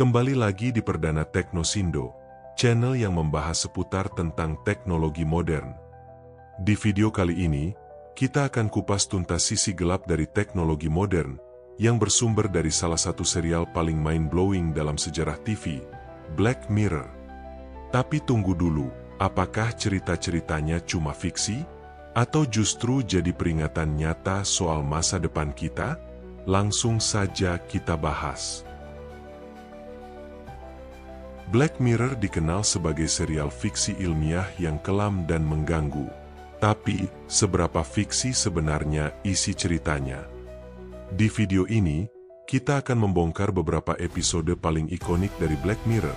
Kembali lagi di Perdana Teknosindo, channel yang membahas seputar tentang teknologi modern. Di video kali ini, kita akan kupas tuntas sisi gelap dari teknologi modern yang bersumber dari salah satu serial paling mind-blowing dalam sejarah TV, Black Mirror. Tapi tunggu dulu, apakah cerita-ceritanya cuma fiksi? Atau justru jadi peringatan nyata soal masa depan kita? Langsung saja kita bahas. Black Mirror dikenal sebagai serial fiksi ilmiah yang kelam dan mengganggu. Tapi, seberapa fiksi sebenarnya isi ceritanya? Di video ini, kita akan membongkar beberapa episode paling ikonik dari Black Mirror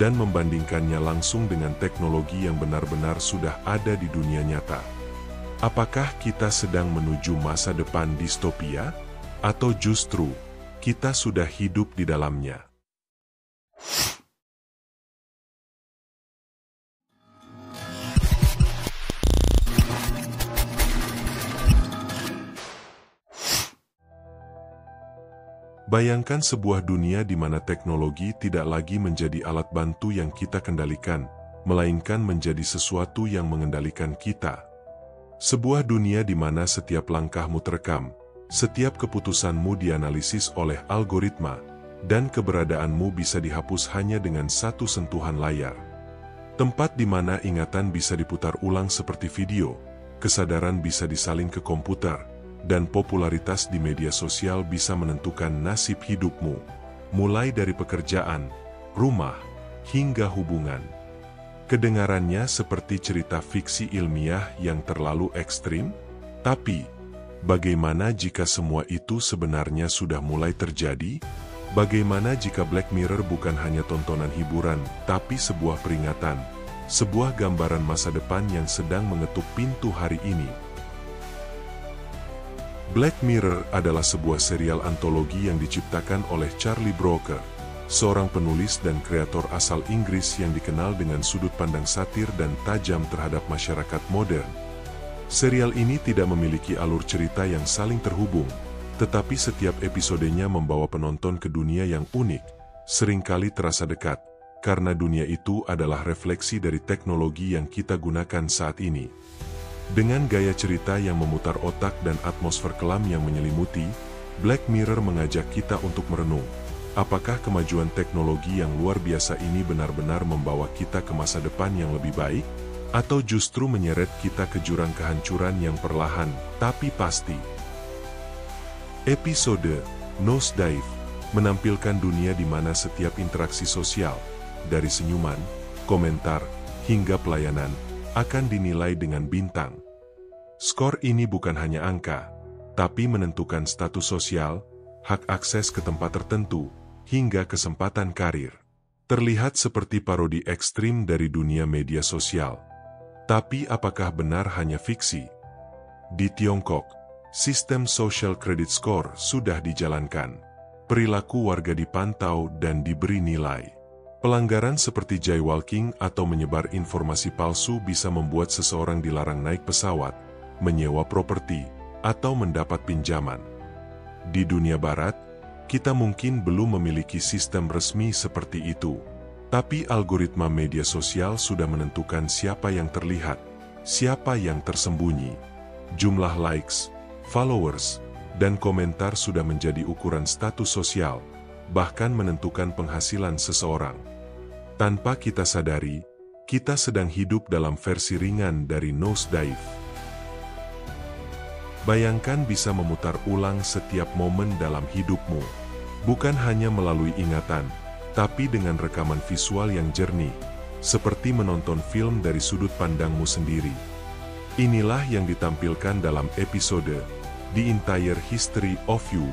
dan membandingkannya langsung dengan teknologi yang benar-benar sudah ada di dunia nyata. Apakah kita sedang menuju masa depan distopia? Atau justru, kita sudah hidup di dalamnya? Bayangkan sebuah dunia di mana teknologi tidak lagi menjadi alat bantu yang kita kendalikan, melainkan menjadi sesuatu yang mengendalikan kita. Sebuah dunia di mana setiap langkahmu terekam, setiap keputusanmu dianalisis oleh algoritma, dan keberadaanmu bisa dihapus hanya dengan satu sentuhan layar. Tempat di mana ingatan bisa diputar ulang seperti video, kesadaran bisa disalin ke komputer, dan popularitas di media sosial bisa menentukan nasib hidupmu, mulai dari pekerjaan, rumah, hingga hubungan. Kedengarannya seperti cerita fiksi ilmiah yang terlalu ekstrim, tapi bagaimana jika semua itu sebenarnya sudah mulai terjadi? Bagaimana jika Black Mirror bukan hanya tontonan hiburan, tapi sebuah peringatan, sebuah gambaran masa depan yang sedang mengetuk pintu hari ini? Black Mirror adalah sebuah serial antologi yang diciptakan oleh Charlie Brooker, seorang penulis dan kreator asal Inggris yang dikenal dengan sudut pandang satir dan tajam terhadap masyarakat modern. Serial ini tidak memiliki alur cerita yang saling terhubung, tetapi setiap episodenya membawa penonton ke dunia yang unik, seringkali terasa dekat, karena dunia itu adalah refleksi dari teknologi yang kita gunakan saat ini. Dengan gaya cerita yang memutar otak dan atmosfer kelam yang menyelimuti, Black Mirror mengajak kita untuk merenung. Apakah kemajuan teknologi yang luar biasa ini benar-benar membawa kita ke masa depan yang lebih baik? Atau justru menyeret kita ke jurang kehancuran yang perlahan, tapi pasti? Episode Nosedive menampilkan dunia di mana setiap interaksi sosial, dari senyuman, komentar, hingga pelayanan, akan dinilai dengan bintang. Skor ini bukan hanya angka, tapi menentukan status sosial, hak akses ke tempat tertentu, hingga kesempatan karir. Terlihat seperti parodi ekstrim dari dunia media sosial. Tapi apakah benar hanya fiksi? Di Tiongkok, sistem social credit score sudah dijalankan. Perilaku warga dipantau dan diberi nilai. Pelanggaran seperti jaywalking atau menyebar informasi palsu bisa membuat seseorang dilarang naik pesawat, menyewa properti, atau mendapat pinjaman. Di dunia barat, kita mungkin belum memiliki sistem resmi seperti itu. Tapi algoritma media sosial sudah menentukan siapa yang terlihat, siapa yang tersembunyi. Jumlah likes, followers, dan komentar sudah menjadi ukuran status sosial, bahkan menentukan penghasilan seseorang. Tanpa kita sadari, kita sedang hidup dalam versi ringan dari Nosedive. Bayangkan bisa memutar ulang setiap momen dalam hidupmu, bukan hanya melalui ingatan, tapi dengan rekaman visual yang jernih, seperti menonton film dari sudut pandangmu sendiri. Inilah yang ditampilkan dalam episode The Entire History of You.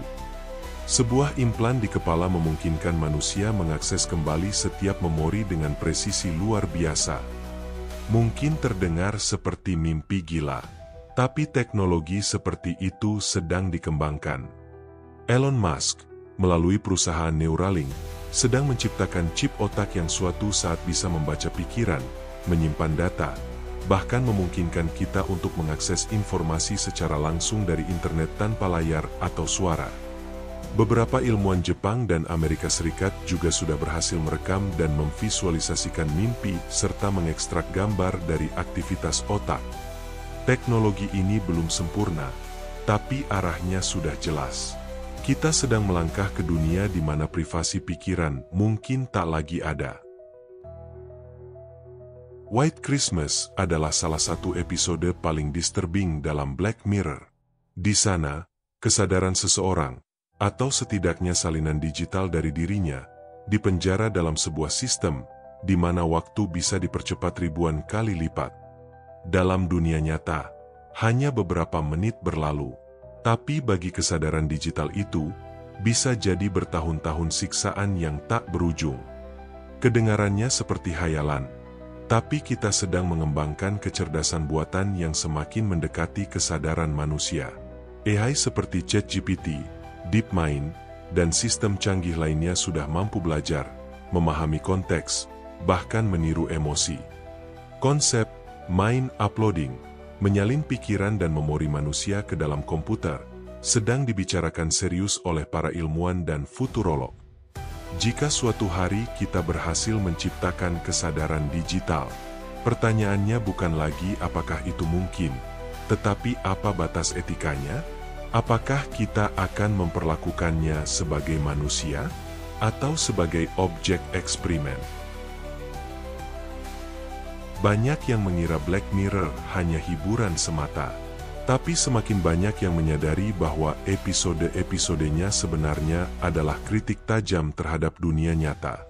Sebuah implan di kepala memungkinkan manusia mengakses kembali setiap memori dengan presisi luar biasa. Mungkin terdengar seperti mimpi gila, tapi teknologi seperti itu sedang dikembangkan. Elon Musk, melalui perusahaan Neuralink, sedang menciptakan chip otak yang suatu saat bisa membaca pikiran, menyimpan data, bahkan memungkinkan kita untuk mengakses informasi secara langsung dari internet tanpa layar atau suara. Beberapa ilmuwan Jepang dan Amerika Serikat juga sudah berhasil merekam dan memvisualisasikan mimpi serta mengekstrak gambar dari aktivitas otak. Teknologi ini belum sempurna, tapi arahnya sudah jelas. Kita sedang melangkah ke dunia di mana privasi pikiran mungkin tak lagi ada. White Christmas adalah salah satu episode paling disturbing dalam Black Mirror. Di sana, kesadaran seseorang, atau setidaknya salinan digital dari dirinya, dipenjara dalam sebuah sistem di mana waktu bisa dipercepat ribuan kali lipat. Dalam dunia nyata, hanya beberapa menit berlalu, tapi bagi kesadaran digital itu, bisa jadi bertahun-tahun siksaan yang tak berujung. Kedengarannya seperti hayalan, tapi kita sedang mengembangkan kecerdasan buatan yang semakin mendekati kesadaran manusia. AI seperti ChatGPT, DeepMind, dan sistem canggih lainnya sudah mampu belajar, memahami konteks, bahkan meniru emosi. Konsep mind uploading, menyalin pikiran dan memori manusia ke dalam komputer, sedang dibicarakan serius oleh para ilmuwan dan futurolog. Jika suatu hari kita berhasil menciptakan kesadaran digital, pertanyaannya bukan lagi apakah itu mungkin, tetapi apa batas etikanya? Apakah kita akan memperlakukannya sebagai manusia atau sebagai objek eksperimen? Banyak yang mengira Black Mirror hanya hiburan semata, tapi semakin banyak yang menyadari bahwa episode-episodenya sebenarnya adalah kritik tajam terhadap dunia nyata.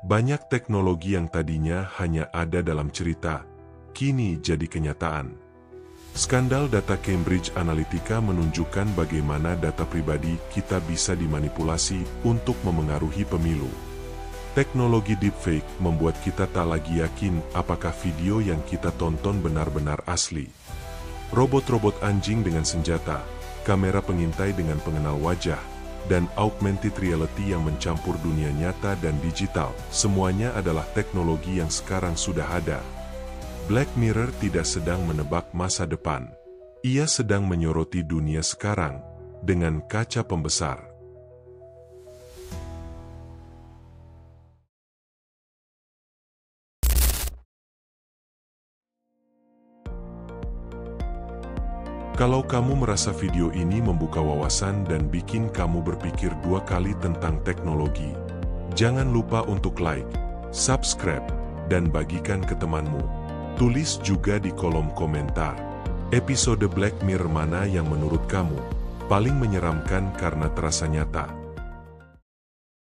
Banyak teknologi yang tadinya hanya ada dalam cerita, kini jadi kenyataan. Skandal data Cambridge Analytica menunjukkan bagaimana data pribadi kita bisa dimanipulasi untuk memengaruhi pemilu. Teknologi deepfake membuat kita tak lagi yakin apakah video yang kita tonton benar-benar asli. Robot-robot anjing dengan senjata, kamera pengintai dengan pengenal wajah, dan augmented reality yang mencampur dunia nyata dan digital, semuanya adalah teknologi yang sekarang sudah ada. Black Mirror tidak sedang menebak masa depan. Ia sedang menyoroti dunia sekarang dengan kaca pembesar. Kalau kamu merasa video ini membuka wawasan dan bikin kamu berpikir dua kali tentang teknologi, jangan lupa untuk like, subscribe, dan bagikan ke temanmu. Tulis juga di kolom komentar, episode Black Mirror mana yang menurut kamu paling menyeramkan karena terasa nyata.